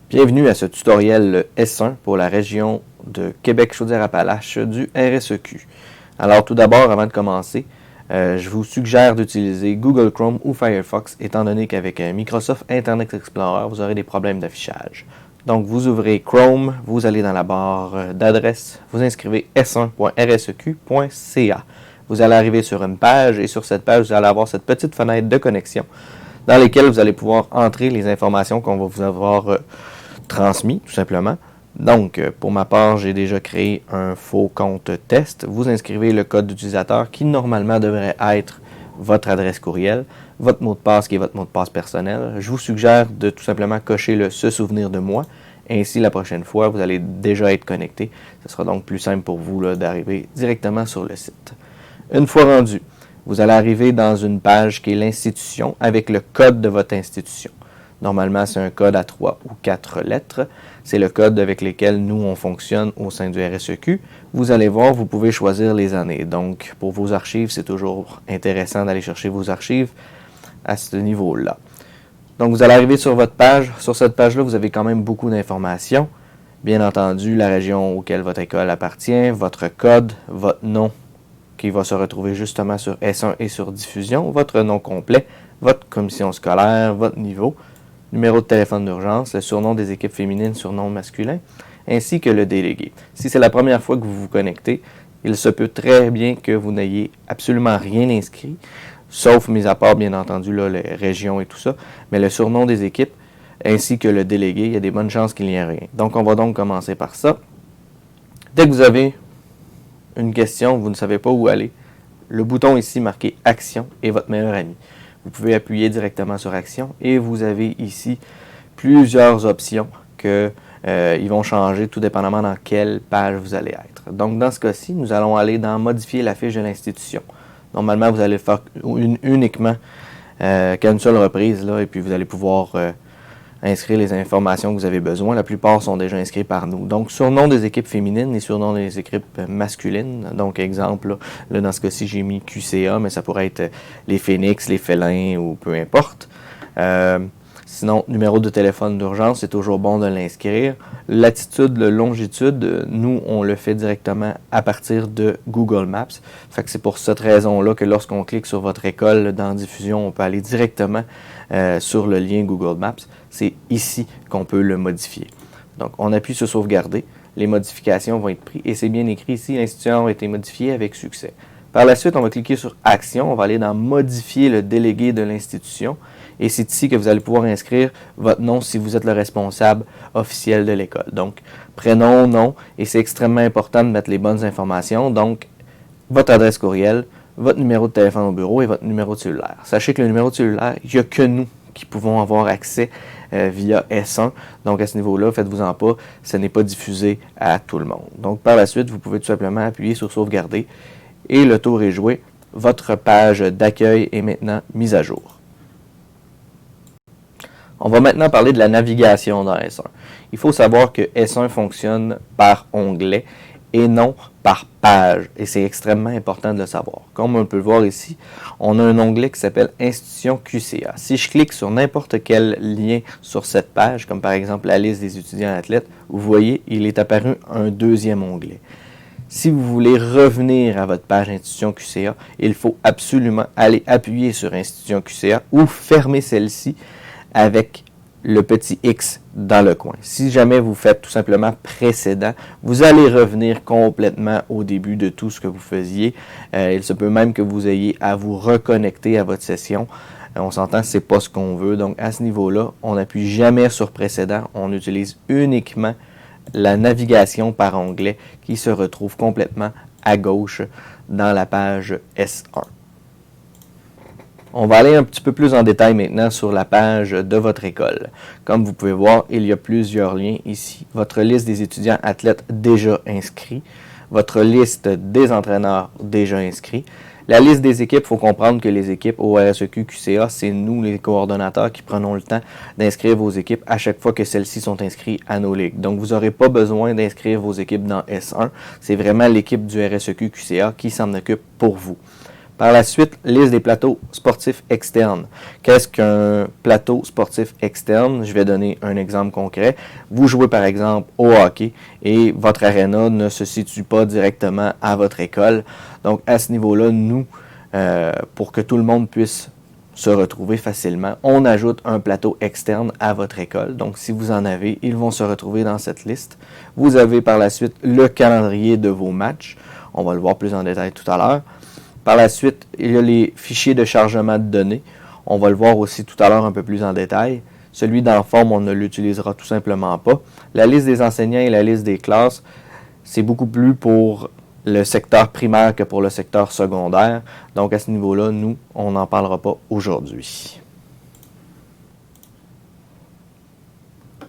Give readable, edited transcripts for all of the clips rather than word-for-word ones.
Bienvenue à ce tutoriel S1 pour la région de Québec-Chaudière-Appalaches du RSEQ. Alors tout d'abord, avant de commencer, je vous suggère d'utiliser Google Chrome ou Firefox étant donné qu'avec Microsoft Internet Explorer, vous aurez des problèmes d'affichage. Donc vous ouvrez Chrome, vous allez dans la barre d'adresse, vous inscrivez s1.rseq.ca. Vous allez arriver sur une page et sur cette page, vous allez avoir cette petite fenêtre de connexion dans laquelle vous allez pouvoir entrer les informations qu'on va vous avoir transmis, tout simplement. Donc, pour ma part, j'ai déjà créé un faux compte test. Vous inscrivez le code d'utilisateur qui, normalement, devrait être votre adresse courriel, votre mot de passe qui est votre mot de passe personnel. Je vous suggère de tout simplement cocher le « se souvenir de moi ». Ainsi, la prochaine fois, vous allez déjà être connecté. Ce sera donc plus simple pour vous d'arriver directement sur le site. Une fois rendu, vous allez arriver dans une page qui est l'institution avec le code de votre institution. Normalement, c'est un code à 3 ou 4 lettres. C'est le code avec lequel nous, on fonctionne au sein du RSEQ. Vous allez voir, vous pouvez choisir les années. Donc, pour vos archives, c'est toujours intéressant d'aller chercher vos archives à ce niveau-là. Donc, vous allez arriver sur votre page. Sur cette page-là, vous avez quand même beaucoup d'informations. Bien entendu, la région auquel votre école appartient, votre code, votre nom qui va se retrouver justement sur S1 et sur diffusion, votre nom complet, votre commission scolaire, votre niveau, numéro de téléphone d'urgence, le surnom des équipes féminines, surnom masculin, ainsi que le délégué. Si c'est la première fois que vous vous connectez, il se peut très bien que vous n'ayez absolument rien inscrit, sauf mis à part bien entendu là, les régions et tout ça, mais le surnom des équipes ainsi que le délégué, il y a des bonnes chances qu'il n'y ait rien. Donc on va donc commencer par ça. Dès que vous avez une question, vous ne savez pas où aller, le bouton ici marqué Action est votre meilleur ami. Vous pouvez appuyer directement sur Action et vous avez ici plusieurs options que ils vont changer tout dépendamment dans quelle page vous allez être. Donc dans ce cas-ci, nous allons aller dans Modifier la fiche de l'institution. Normalement, vous allez le faire uniquement qu'à une seule reprise là, et puis vous allez pouvoir inscrire les informations que vous avez besoin. La plupart sont déjà inscrits par nous. Donc, surnom des équipes féminines et surnom des équipes masculines. Donc, exemple, là dans ce cas-ci, j'ai mis QCA, mais ça pourrait être les Phoenix, les Félins ou peu importe. Sinon, numéro de téléphone d'urgence, c'est toujours bon de l'inscrire. Latitude, longitude, nous, on le fait directement à partir de Google Maps. Fait que c'est pour cette raison-là que lorsqu'on clique sur votre école dans Diffusion, on peut aller directement sur le lien Google Maps. C'est ici qu'on peut le modifier. Donc, on appuie sur Sauvegarder. Les modifications vont être prises. Et c'est bien écrit ici, l'institution a été modifiée avec succès. Par la suite, on va cliquer sur Action. On va aller dans Modifier le délégué de l'institution. Et c'est ici que vous allez pouvoir inscrire votre nom si vous êtes le responsable officiel de l'école. Donc, prénom, nom. Et c'est extrêmement important de mettre les bonnes informations. Donc, votre adresse courriel, votre numéro de téléphone au bureau et votre numéro de cellulaire. Sachez que le numéro de cellulaire, il n'y a que nous qui pouvons avoir accès via S1. Donc, à ce niveau-là, faites-vous-en pas, ce n'est pas diffusé à tout le monde. Donc, par la suite, vous pouvez tout simplement appuyer sur Sauvegarder et le tour est joué. Votre page d'accueil est maintenant mise à jour. On va maintenant parler de la navigation dans S1. Il faut savoir que S1 fonctionne par onglet et non par page. Et c'est extrêmement important de le savoir. Comme on peut le voir ici, on a un onglet qui s'appelle Institution QCA. Si je clique sur n'importe quel lien sur cette page, comme par exemple la liste des étudiants athlètes, vous voyez, il est apparu un deuxième onglet. Si vous voulez revenir à votre page Institution QCA, il faut absolument aller appuyer sur Institution QCA ou fermer celle-ci avec le petit X dans le coin. Si jamais vous faites tout simplement précédent, vous allez revenir complètement au début de tout ce que vous faisiez. Il se peut même que vous ayez à vous reconnecter à votre session. On s'entend que ce n'est pas ce qu'on veut. Donc à ce niveau-là, on n'appuie jamais sur précédent. On utilise uniquement la navigation par onglet qui se retrouve complètement à gauche dans la page S1. On va aller un petit peu plus en détail maintenant sur la page de votre école. Comme vous pouvez voir, il y a plusieurs liens ici. Votre liste des étudiants athlètes déjà inscrits. Votre liste des entraîneurs déjà inscrits. La liste des équipes, il faut comprendre que les équipes au RSEQ QCA, c'est nous les coordonnateurs qui prenons le temps d'inscrire vos équipes à chaque fois que celles-ci sont inscrites à nos ligues. Donc vous n'aurez pas besoin d'inscrire vos équipes dans S1. C'est vraiment l'équipe du RSEQ QCA qui s'en occupe pour vous. Par la suite, liste des plateaux sportifs externes. Qu'est-ce qu'un plateau sportif externe? Je vais donner un exemple concret. Vous jouez par exemple au hockey et votre aréna ne se situe pas directement à votre école. Donc à ce niveau-là, nous, pour que tout le monde puisse se retrouver facilement, on ajoute un plateau externe à votre école. Donc si vous en avez, ils vont se retrouver dans cette liste. Vous avez par la suite le calendrier de vos matchs. On va le voir plus en détail tout à l'heure. Par la suite, il y a les fichiers de chargement de données. On va le voir aussi tout à l'heure un peu plus en détail. Celui dans forme, on ne l'utilisera tout simplement pas. La liste des enseignants et la liste des classes, c'est beaucoup plus pour le secteur primaire que pour le secteur secondaire. Donc à ce niveau-là, nous, on n'en parlera pas aujourd'hui.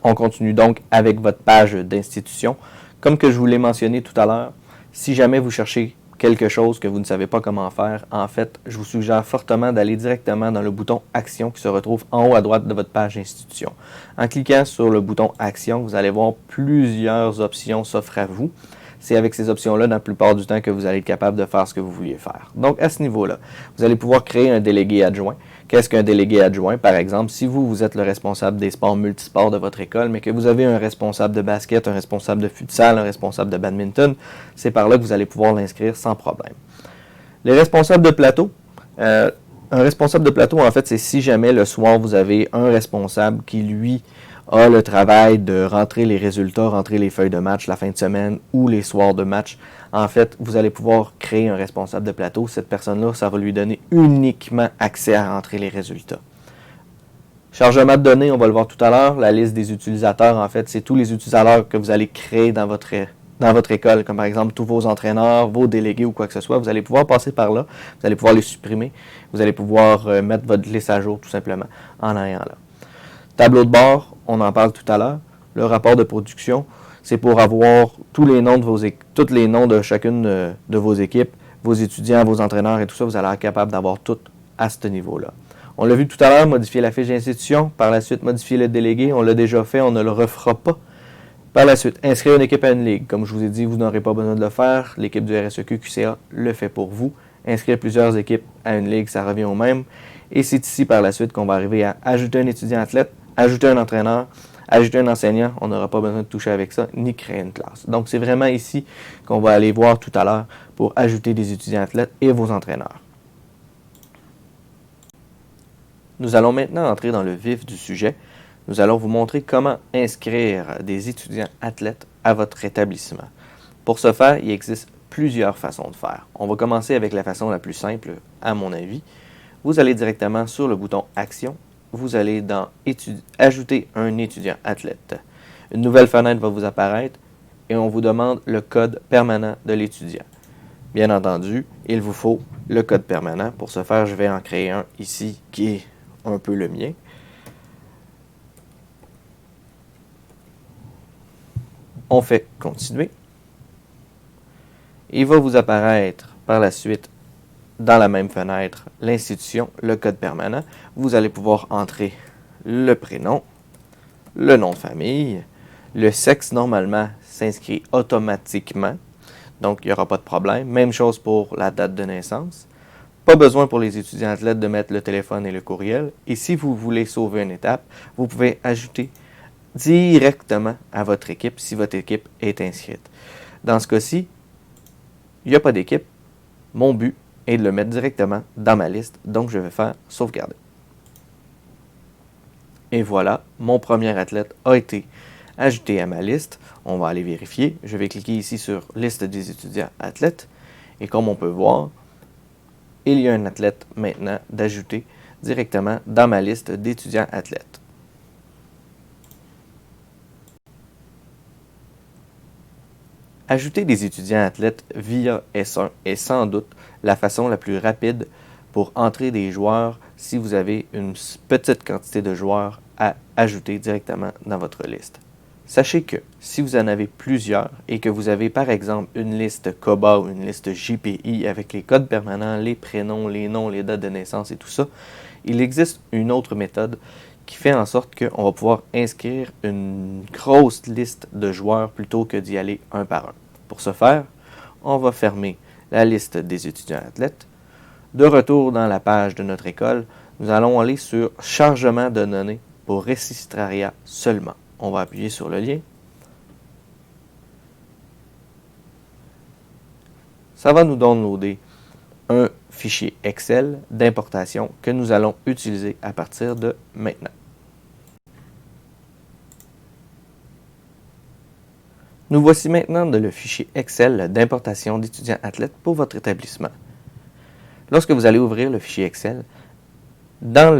On continue donc avec votre page d'institution. Comme que je vous l'ai mentionné tout à l'heure, si jamais vous cherchez quelque chose que vous ne savez pas comment faire, en fait, je vous suggère fortement d'aller directement dans le bouton Action qui se retrouve en haut à droite de votre page d'institution. En cliquant sur le bouton Action, vous allez voir plusieurs options s'offrent à vous. C'est avec ces options-là, dans la plupart du temps, que vous allez être capable de faire ce que vous vouliez faire. Donc, à ce niveau-là, vous allez pouvoir créer un délégué adjoint. Qu'est-ce qu'un délégué adjoint? Par exemple, si vous êtes le responsable des sports multisports de votre école, mais que vous avez un responsable de basket, un responsable de futsal, un responsable de badminton, c'est par là que vous allez pouvoir l'inscrire sans problème. Les responsables de plateau, un responsable de plateau, en fait, c'est si jamais le soir, vous avez un responsable qui, lui, a le travail de rentrer les résultats, rentrer les feuilles de match la fin de semaine ou les soirs de match. En fait, vous allez pouvoir créer un responsable de plateau. Cette personne-là, ça va lui donner uniquement accès à rentrer les résultats. Chargement de données, on va le voir tout à l'heure. La liste des utilisateurs, en fait, c'est tous les utilisateurs que vous allez créer dans votre école, comme par exemple tous vos entraîneurs, vos délégués ou quoi que ce soit. Vous allez pouvoir passer par là. Vous allez pouvoir les supprimer. Vous allez pouvoir mettre votre liste à jour tout simplement en allant là. Tableau de bord, on en parle tout à l'heure. Le rapport de production, c'est pour avoir tous les noms de chacune de vos équipes, vos étudiants, vos entraîneurs et tout ça. Vous allez être capable d'avoir tout à ce niveau-là. On l'a vu tout à l'heure, modifier la fiche d'institution. Par la suite, modifier le délégué. On l'a déjà fait, on ne le refera pas. Par la suite, inscrire une équipe à une ligue. Comme je vous ai dit, vous n'aurez pas besoin de le faire. L'équipe du RSEQ QCA le fait pour vous. Inscrire plusieurs équipes à une ligue, ça revient au même. Et c'est ici, par la suite, qu'on va arriver à ajouter un étudiant athlète, ajouter un entraîneur, ajouter un enseignant. On n'aura pas besoin de toucher avec ça, ni créer une classe. Donc, c'est vraiment ici qu'on va aller voir tout à l'heure pour ajouter des étudiants athlètes et vos entraîneurs. Nous allons maintenant entrer dans le vif du sujet. Nous allons vous montrer comment inscrire des étudiants athlètes à votre établissement. Pour ce faire, il existe plusieurs façons de faire. On va commencer avec la façon la plus simple, à mon avis. Vous allez directement sur le bouton Action. Vous allez dans Ajouter un étudiant athlète. Une nouvelle fenêtre va vous apparaître et on vous demande le code permanent de l'étudiant. Bien entendu, il vous faut le code permanent. Pour ce faire, je vais en créer un ici qui est un peu le mien. On fait continuer. Il va vous apparaître par la suite dans la même fenêtre l'institution, le code permanent. Vous allez pouvoir entrer le prénom, le nom de famille, le sexe normalement s'inscrit automatiquement, donc il n'y aura pas de problème. Même chose pour la date de naissance. Pas besoin pour les étudiants athlètes de mettre le téléphone et le courriel. Et si vous voulez sauver une étape, vous pouvez ajouter directement à votre équipe si votre équipe est inscrite. Dans ce cas-ci, il n'y a pas d'équipe. Mon but est de le mettre directement dans ma liste, donc je vais faire sauvegarder. Et voilà, mon premier athlète a été ajouté à ma liste. On va aller vérifier. Je vais cliquer ici sur liste des étudiants athlètes. Et comme on peut voir, il y a un athlète maintenant d'ajouter directement dans ma liste d'étudiants athlètes. Ajouter des étudiants athlètes via S1 est sans doute la façon la plus rapide pour entrer des joueurs si vous avez une petite quantité de joueurs à ajouter directement dans votre liste. Sachez que si vous en avez plusieurs et que vous avez par exemple une liste COBA ou une liste JPI avec les codes permanents, les prénoms, les noms, les dates de naissance et tout ça, il existe une autre méthode qui fait en sorte qu'on va pouvoir inscrire une grosse liste de joueurs plutôt que d'y aller un par un. Pour ce faire, on va fermer la liste des étudiants athlètes. De retour dans la page de notre école, nous allons aller sur chargement de données pour Récistraria seulement. On va appuyer sur le lien. Ça va nous downloader un fichier Excel d'importation que nous allons utiliser à partir de maintenant. Nous voici maintenant dans le fichier Excel d'importation d'étudiants athlètes pour votre établissement. Lorsque vous allez ouvrir le fichier Excel, dans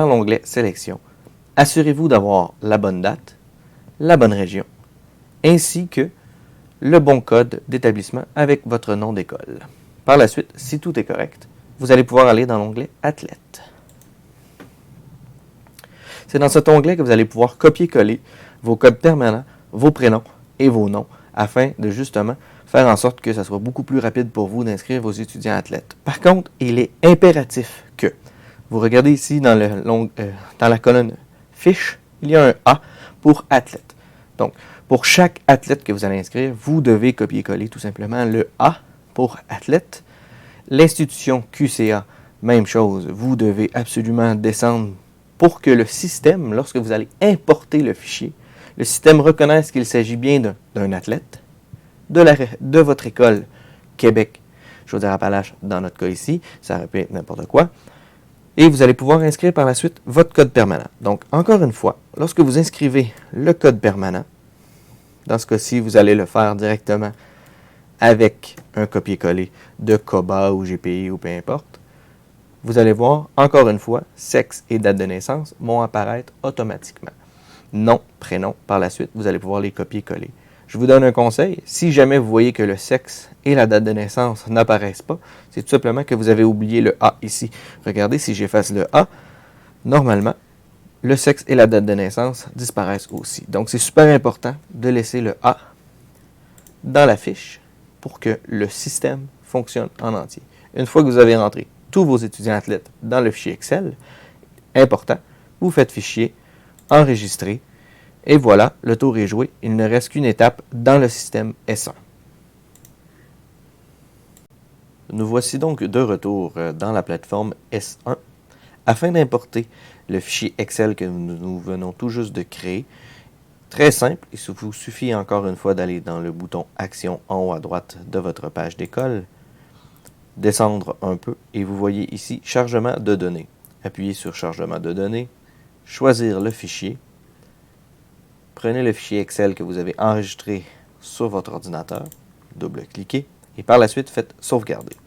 l'onglet Sélection, assurez-vous d'avoir la bonne date, la bonne région, ainsi que le bon code d'établissement avec votre nom d'école. Par la suite, si tout est correct, vous allez pouvoir aller dans l'onglet Athlète. C'est dans cet onglet que vous allez pouvoir copier-coller vos codes permanents, vos prénoms et vos noms, afin de justement faire en sorte que ça soit beaucoup plus rapide pour vous d'inscrire vos étudiants athlètes. Par contre, il est impératif que vous regardez ici dans la colonne Fiche, il y a un A pour athlète. Donc, pour chaque athlète que vous allez inscrire, vous devez copier-coller tout simplement le A pour athlète. L'institution QCA, même chose, vous devez absolument descendre pour que le système, lorsque vous allez importer le fichier, le système reconnaisse qu'il s'agit bien d'un athlète de votre école Québec, Chaudière-Appalaches, dans notre cas ici, ça aurait pu être n'importe quoi. Et vous allez pouvoir inscrire par la suite votre code permanent. Donc, encore une fois, lorsque vous inscrivez le code permanent, dans ce cas-ci, vous allez le faire directement avec un copier-coller de COBA ou GPI ou peu importe. Vous allez voir, encore une fois, sexe et date de naissance vont apparaître automatiquement. Nom, prénom, par la suite, vous allez pouvoir les copier-coller. Je vous donne un conseil, si jamais vous voyez que le sexe et la date de naissance n'apparaissent pas, c'est tout simplement que vous avez oublié le A ici. Regardez, si j'efface le A, normalement, le sexe et la date de naissance disparaissent aussi. Donc, c'est super important de laisser le A dans la fiche pour que le système fonctionne en entier. Une fois que vous avez rentré tous vos étudiants athlètes dans le fichier Excel, important, vous faites fichier, enregistrer, et voilà, le tour est joué. Il ne reste qu'une étape dans le système S1. Nous voici donc de retour dans la plateforme S1. Afin d'importer le fichier Excel que nous venons tout juste de créer, très simple, il vous suffit encore une fois d'aller dans le bouton Action en haut à droite de votre page d'école, descendre un peu et vous voyez ici Chargement de données. Appuyez sur Chargement de données, choisir le fichier. Prenez le fichier Excel que vous avez enregistré sur votre ordinateur, double-cliquez, et par la suite, faites sauvegarder.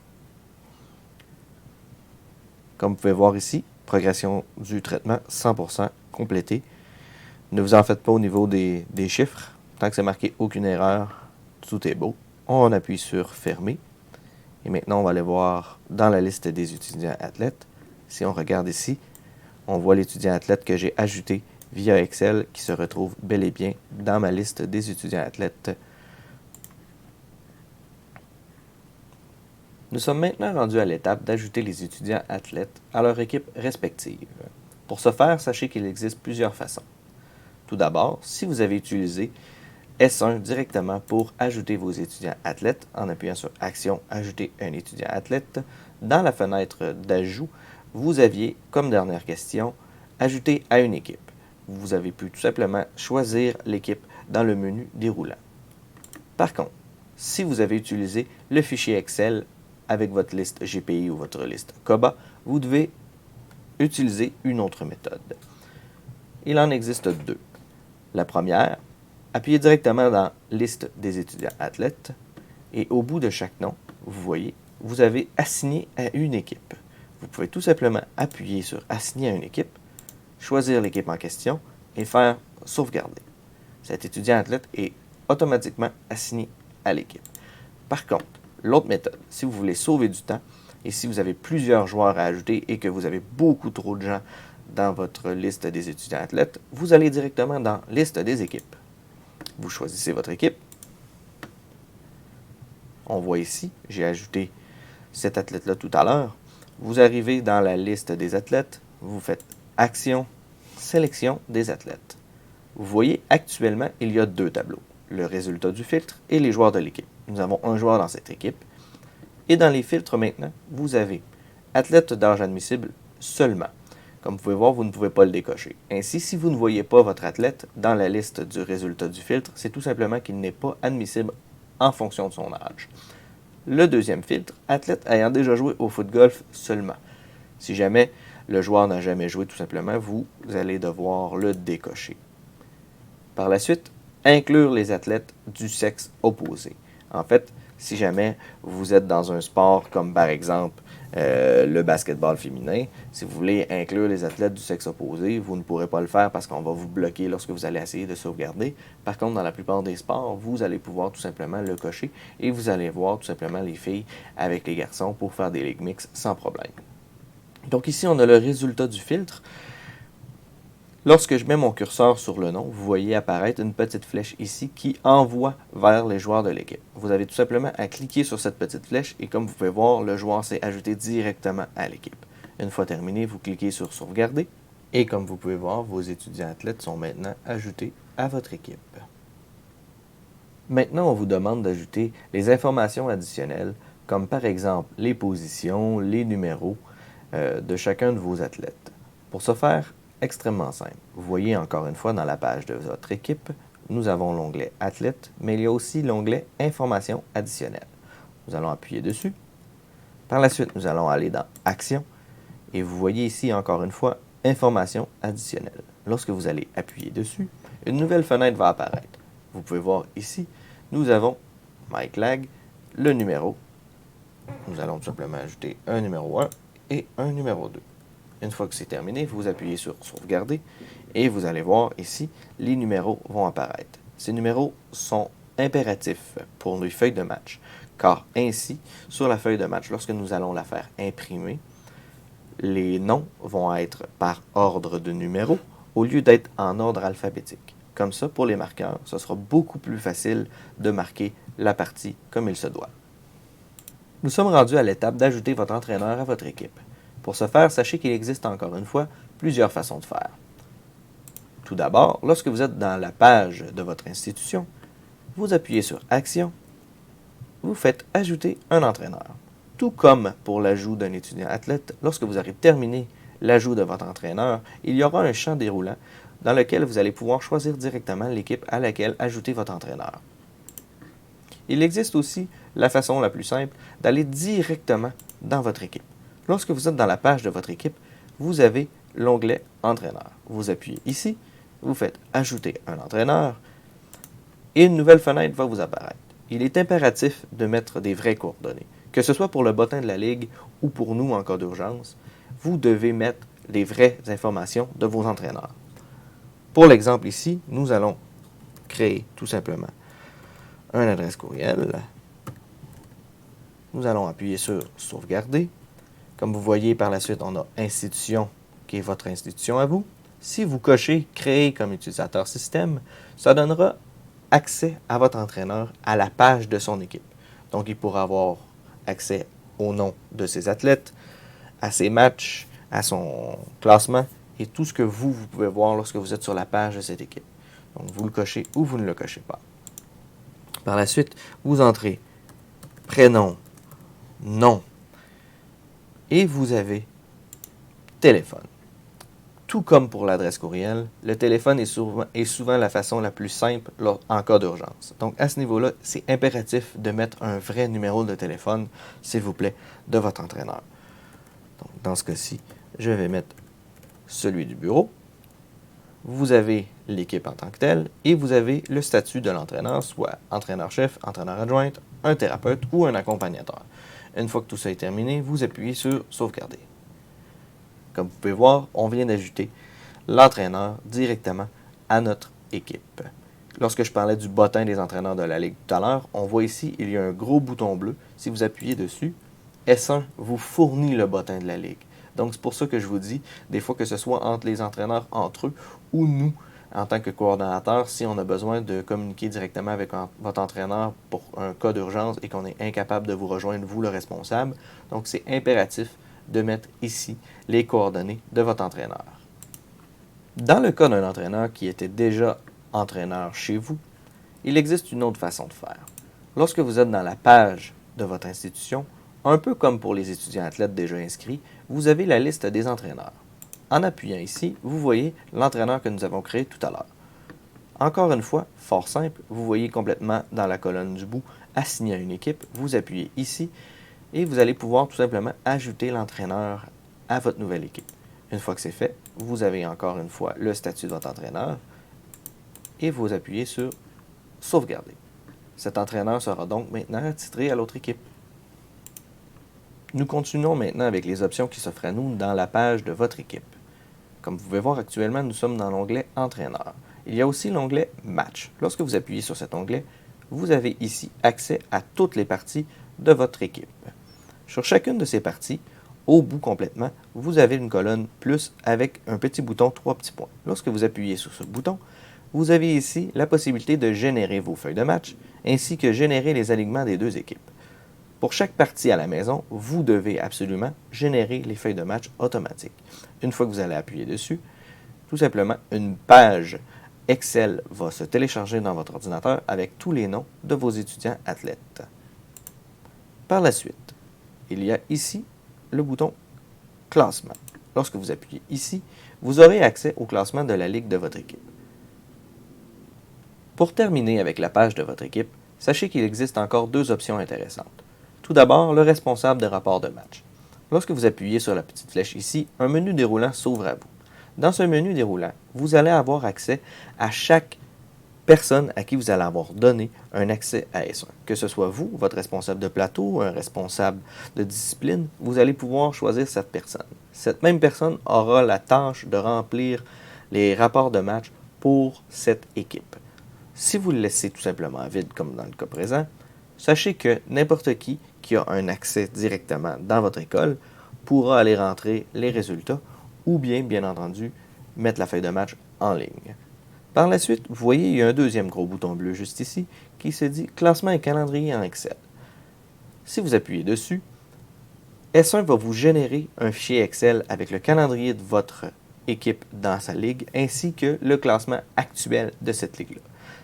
Comme vous pouvez voir ici, progression du traitement 100% complété. Ne vous en faites pas au niveau des chiffres. Tant que c'est marqué aucune erreur, tout est beau. On appuie sur Fermer. Et maintenant, on va aller voir dans la liste des étudiants athlètes. Si on regarde ici, on voit l'étudiant athlète que j'ai ajouté via Excel qui se retrouve bel et bien dans ma liste des étudiants athlètes. Nous sommes maintenant rendus à l'étape d'ajouter les étudiants athlètes à leur équipe respective. Pour ce faire, sachez qu'il existe plusieurs façons. Tout d'abord, si vous avez utilisé S1 directement pour ajouter vos étudiants athlètes, en appuyant sur Action, Ajouter un étudiant athlète, dans la fenêtre d'ajout, vous aviez, comme dernière question, Ajouter à une équipe. Vous avez pu tout simplement choisir l'équipe dans le menu déroulant. Par contre, si vous avez utilisé le fichier Excel avec votre liste GPI ou votre liste COBA, vous devez utiliser une autre méthode. Il en existe deux. La première, appuyez directement dans Liste des étudiants athlètes et au bout de chaque nom, vous voyez, vous avez assigné à une équipe. Vous pouvez tout simplement appuyer sur Assigner à une équipe, choisir l'équipe en question et faire sauvegarder. Cet étudiant athlète est automatiquement assigné à l'équipe. Par contre, l'autre méthode, si vous voulez sauver du temps et si vous avez plusieurs joueurs à ajouter et que vous avez beaucoup trop de gens dans votre liste des étudiants athlètes, vous allez directement dans Liste des équipes. Vous choisissez votre équipe. On voit ici, j'ai ajouté cet athlète-là tout à l'heure. Vous arrivez dans la liste des athlètes, vous faites Action, Sélection des athlètes. Vous voyez, actuellement, il y a deux tableaux, le résultat du filtre et les joueurs de l'équipe. Nous avons un joueur dans cette équipe. Et dans les filtres maintenant, vous avez athlète d'âge admissible seulement. Comme vous pouvez voir, vous ne pouvez pas le décocher. Ainsi, si vous ne voyez pas votre athlète dans la liste du résultat du filtre, c'est tout simplement qu'il n'est pas admissible en fonction de son âge. Le deuxième filtre, athlète ayant déjà joué au foot-golf seulement. Si jamais le joueur n'a jamais joué, tout simplement, vous allez devoir le décocher. Par la suite, inclure les athlètes du sexe opposé. En fait, si jamais vous êtes dans un sport comme par exemple le basketball féminin, si vous voulez inclure les athlètes du sexe opposé, vous ne pourrez pas le faire parce qu'on va vous bloquer lorsque vous allez essayer de sauvegarder. Par contre, dans la plupart des sports, vous allez pouvoir tout simplement le cocher et vous allez voir tout simplement les filles avec les garçons pour faire des ligues mixtes sans problème. Donc ici, on a le résultat du filtre. Lorsque je mets mon curseur sur le nom, vous voyez apparaître une petite flèche ici qui envoie vers les joueurs de l'équipe. Vous avez tout simplement à cliquer sur cette petite flèche et comme vous pouvez voir, le joueur s'est ajouté directement à l'équipe. Une fois terminé, vous cliquez sur sauvegarder et comme vous pouvez voir, vos étudiants athlètes sont maintenant ajoutés à votre équipe. Maintenant, on vous demande d'ajouter les informations additionnelles comme par exemple les positions, les numéros de chacun de vos athlètes. Pour ce faire, extrêmement simple. Vous voyez encore une fois dans la page de votre équipe, nous avons l'onglet Athlète, mais il y a aussi l'onglet Informations additionnelles. Nous allons appuyer dessus. Par la suite, nous allons aller dans Actions et vous voyez ici encore une fois Informations additionnelles. Lorsque vous allez appuyer dessus, une nouvelle fenêtre va apparaître. Vous pouvez voir ici, nous avons Mike Lag, le numéro. Nous allons tout simplement ajouter un numéro 1 et un numéro 2. Une fois que c'est terminé, vous appuyez sur Sauvegarder et vous allez voir ici, les numéros vont apparaître. Ces numéros sont impératifs pour les feuilles de match, car ainsi, sur la feuille de match, lorsque nous allons la faire imprimer, les noms vont être par ordre de numéros au lieu d'être en ordre alphabétique. Comme ça, pour les marqueurs, ce sera beaucoup plus facile de marquer la partie comme il se doit. Nous sommes rendus à l'étape d'ajouter votre entraîneur à votre équipe. Pour ce faire, sachez qu'il existe encore une fois plusieurs façons de faire. Tout d'abord, lorsque vous êtes dans la page de votre institution, vous appuyez sur Action, vous faites Ajouter un entraîneur. Tout comme pour l'ajout d'un étudiant athlète, lorsque vous aurez terminé l'ajout de votre entraîneur, il y aura un champ déroulant dans lequel vous allez pouvoir choisir directement l'équipe à laquelle ajouter votre entraîneur. Il existe aussi la façon la plus simple d'aller directement dans votre équipe. Lorsque vous êtes dans la page de votre équipe, vous avez l'onglet Entraîneur. Vous appuyez ici, vous faites Ajouter un entraîneur et une nouvelle fenêtre va vous apparaître. Il est impératif de mettre des vraies coordonnées. Que ce soit pour le bottin de la ligue ou pour nous en cas d'urgence, vous devez mettre les vraies informations de vos entraîneurs. Pour l'exemple ici, nous allons créer tout simplement une adresse courriel. Nous allons appuyer sur Sauvegarder. Comme vous voyez, par la suite, on a Institution, qui est votre institution à vous. Si vous cochez Créer comme utilisateur système, ça donnera accès à votre entraîneur à la page de son équipe. Donc, il pourra avoir accès au nom de ses athlètes, à ses matchs, à son classement et tout ce que vous pouvez voir lorsque vous êtes sur la page de cette équipe. Donc, vous le cochez ou vous ne le cochez pas. Par la suite, vous entrez prénom, nom, et vous avez téléphone. Tout comme pour l'adresse courriel, le téléphone est souvent la façon la plus simple en cas d'urgence. Donc à ce niveau-là, c'est impératif de mettre un vrai numéro de téléphone, s'il vous plaît, de votre entraîneur. Donc dans ce cas-ci, je vais mettre celui du bureau. Vous avez l'équipe en tant que telle et vous avez le statut de l'entraîneur, soit entraîneur-chef, entraîneur adjointe, un thérapeute ou un accompagnateur. Une fois que tout ça est terminé, vous appuyez sur Sauvegarder. Comme vous pouvez voir, on vient d'ajouter l'entraîneur directement à notre équipe. Lorsque je parlais du bottin des entraîneurs de la Ligue tout à l'heure, on voit ici, il y a un gros bouton bleu. Si vous appuyez dessus, S1 vous fournit le bottin de la Ligue. Donc, c'est pour ça que je vous dis, des fois que ce soit entre les entraîneurs entre eux ou nous, en tant que coordonnateur, si on a besoin de communiquer directement avec votre entraîneur pour un cas d'urgence et qu'on est incapable de vous rejoindre, vous le responsable. Donc, c'est impératif de mettre ici les coordonnées de votre entraîneur. Dans le cas d'un entraîneur qui était déjà entraîneur chez vous, il existe une autre façon de faire. Lorsque vous êtes dans la page de votre institution, Un peu comme pour les étudiants athlètes déjà inscrits, vous avez la liste des entraîneurs. En appuyant ici, vous voyez l'entraîneur que nous avons créé tout à l'heure. Encore une fois, fort simple, vous voyez complètement dans la colonne du bout, assigné à une équipe, vous appuyez ici et vous allez pouvoir tout simplement ajouter l'entraîneur à votre nouvelle équipe. Une fois que c'est fait, vous avez encore une fois le statut de votre entraîneur et vous appuyez sur sauvegarder. Cet entraîneur sera donc maintenant attitré à l'autre équipe. Nous continuons maintenant avec les options qui s'offrent à nous dans la page de votre équipe. Comme vous pouvez voir actuellement, nous sommes dans l'onglet Entraîneur. Il y a aussi l'onglet Match. Lorsque vous appuyez sur cet onglet, vous avez ici accès à toutes les parties de votre équipe. Sur chacune de ces parties, au bout complètement, vous avez une colonne plus avec un petit bouton 3 petits points. Lorsque vous appuyez sur ce bouton, vous avez ici la possibilité de générer vos feuilles de match ainsi que générer les alignements des deux équipes. Pour chaque partie à la maison, vous devez absolument générer les feuilles de match automatiques. Une fois que vous allez appuyer dessus, tout simplement, une page Excel va se télécharger dans votre ordinateur avec tous les noms de vos étudiants athlètes. Par la suite, il y a ici le bouton Classement. Lorsque vous appuyez ici, vous aurez accès au classement de la ligue de votre équipe. Pour terminer avec la page de votre équipe, sachez qu'il existe encore deux options intéressantes. Tout d'abord, le responsable de rapport de match. Lorsque vous appuyez sur la petite flèche ici, un menu déroulant s'ouvre à vous. Dans ce menu déroulant, vous allez avoir accès à chaque personne à qui vous allez avoir donné un accès à S1. Que ce soit vous, votre responsable de plateau, un responsable de discipline, vous allez pouvoir choisir cette personne. Cette même personne aura la tâche de remplir les rapports de match pour cette équipe. Si vous le laissez tout simplement vide, comme dans le cas présent, sachez que n'importe qui a un accès directement dans votre école pourra aller rentrer les résultats ou bien entendu, mettre la feuille de match en ligne. Par la suite, vous voyez, il y a un deuxième gros bouton bleu juste ici qui se dit Classement et calendrier en Excel. Si vous appuyez dessus, S1 va vous générer un fichier Excel avec le calendrier de votre équipe dans sa ligue ainsi que le classement actuel de cette ligue-là.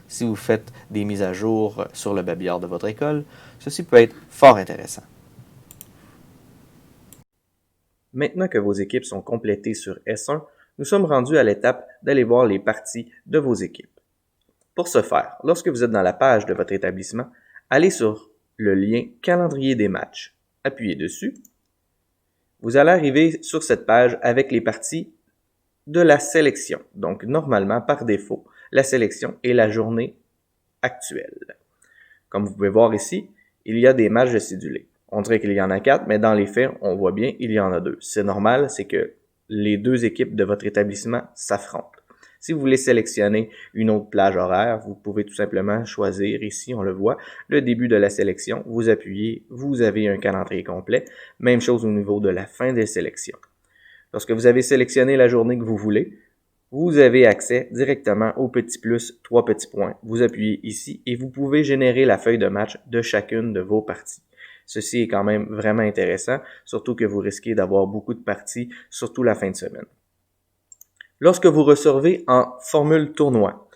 Si vous faites des mises à jour sur le babillard de votre école, ceci peut être fort intéressant. Maintenant que vos équipes sont complétées sur S1, nous sommes rendus à l'étape d'aller voir les parties de vos équipes. Pour ce faire, lorsque vous êtes dans la page de votre établissement, allez sur le lien Calendrier des matchs. Appuyez dessus. Vous allez arriver sur cette page avec les parties de la sélection. Donc, normalement, par défaut, la sélection est la journée actuelle. Comme vous pouvez voir ici, il y a des matchs de cédulés. On dirait qu'il y en a 4, mais dans les faits, on voit bien, il y en a 2. C'est normal, c'est que les deux équipes de votre établissement s'affrontent. Si vous voulez sélectionner une autre plage horaire, vous pouvez tout simplement choisir, ici on le voit, le début de la sélection. Vous appuyez, vous avez un calendrier complet. Même chose au niveau de la fin des sélections. Lorsque vous avez sélectionné la journée que vous voulez, vous avez accès directement au petit plus, 3 petits points. Vous appuyez ici et vous pouvez générer la feuille de match de chacune de vos parties. Ceci est quand même vraiment intéressant, surtout que vous risquez d'avoir beaucoup de parties, surtout la fin de semaine. Lorsque vous recevez en formule tournoi,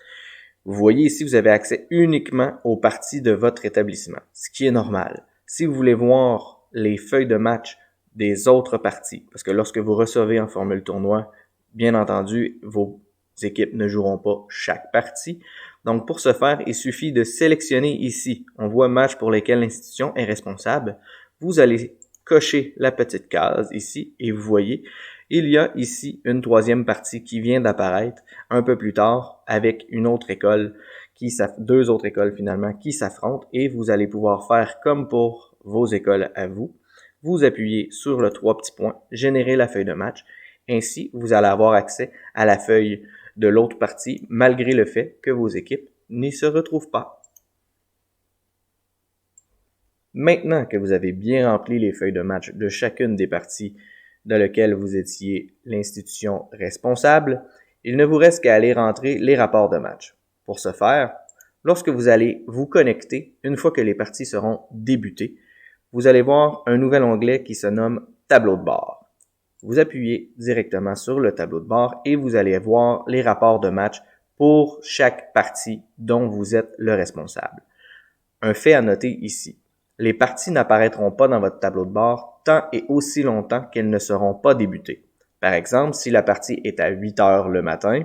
vous voyez ici, vous avez accès uniquement aux parties de votre établissement, ce qui est normal. Si vous voulez voir les feuilles de match des autres parties, parce que lorsque vous recevez en formule tournoi, bien entendu, vos équipes ne joueront pas chaque partie. Donc, pour ce faire, il suffit de sélectionner ici. On voit match pour lesquels l'institution est responsable. Vous allez cocher la petite case ici et vous voyez, il y a ici une troisième partie qui vient d'apparaître un peu plus tard avec une autre école, deux autres écoles finalement qui s'affrontent et vous allez pouvoir faire comme pour vos écoles à vous. Vous appuyez sur le 3 petits points, générer la feuille de match. Ainsi, vous allez avoir accès à la feuille de l'autre partie, malgré le fait que vos équipes n'y se retrouvent pas. Maintenant que vous avez bien rempli les feuilles de match de chacune des parties dans lesquelles vous étiez l'institution responsable, il ne vous reste qu'à aller rentrer les rapports de match. Pour ce faire, lorsque vous allez vous connecter, une fois que les parties seront débutées, vous allez voir un nouvel onglet qui se nomme Tableau de bord. Vous appuyez directement sur le tableau de bord et vous allez voir les rapports de match pour chaque partie dont vous êtes le responsable. Un fait à noter ici. les parties n'apparaîtront pas dans votre tableau de bord tant et aussi longtemps qu'elles ne seront pas débutées. Par exemple, si la partie est à 8 heures le matin,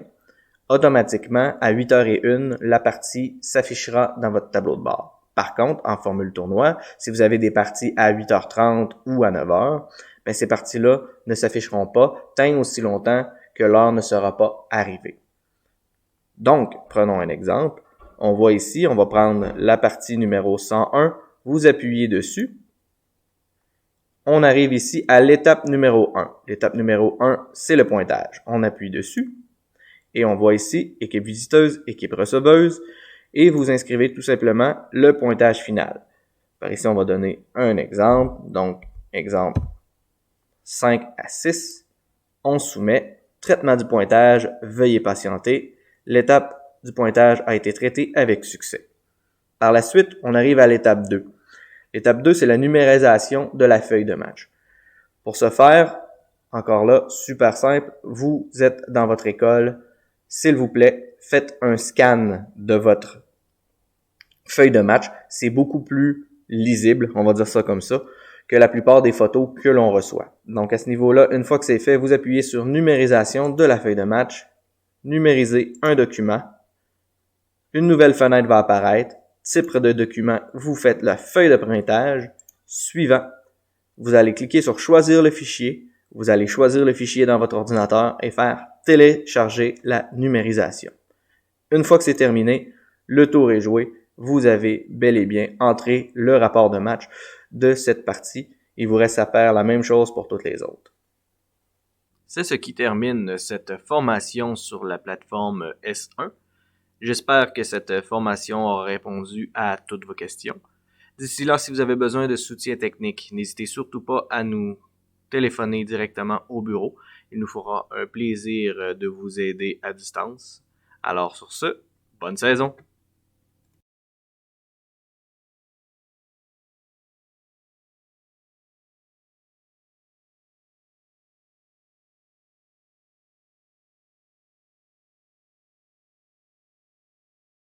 automatiquement, à 8h01, la partie s'affichera dans votre tableau de bord. Par contre, en formule tournoi, si vous avez des parties à 8h30 ou à 9h, ben ces parties-là ne s'afficheront pas tant et aussi longtemps que l'heure ne sera pas arrivée. Donc, prenons un exemple. On voit ici, on va prendre la partie numéro 101, vous appuyez dessus. On arrive ici à l'étape numéro 1. L'étape numéro 1, c'est le pointage. On appuie dessus. Et on voit ici, équipe visiteuse, équipe receveuse, et vous inscrivez tout simplement le pointage final. Par ici, on va donner un exemple. Donc, exemple 5 à 6. On soumet. Traitement du pointage, veuillez patienter. L'étape du pointage a été traitée avec succès. Par la suite, on arrive à l'étape 2. L'étape 2, c'est la numérisation de la feuille de match. Pour ce faire, encore là, super simple, vous êtes dans votre école. S'il vous plaît, faites un scan de votre feuille de match. C'est beaucoup plus lisible, on va dire ça comme ça, que la plupart des photos que l'on reçoit. Donc à ce niveau-là, une fois que c'est fait, vous appuyez sur numérisation de la feuille de match, numériser un document, une nouvelle fenêtre va apparaître, titre de document, vous faites la feuille de pointage, suivant, vous allez cliquer sur choisir le fichier, vous allez choisir le fichier dans votre ordinateur et faire télécharger la numérisation. Une fois que c'est terminé, le tour est joué, vous avez bel et bien entré le rapport de match de cette partie. Il vous reste à faire la même chose pour toutes les autres. C'est ce qui termine cette formation sur la plateforme S1. J'espère que cette formation aura répondu à toutes vos questions. D'ici là, si vous avez besoin de soutien technique, n'hésitez surtout pas à nous téléphoner directement au bureau. Il nous fera un plaisir de vous aider à distance. Alors sur ce, bonne saison!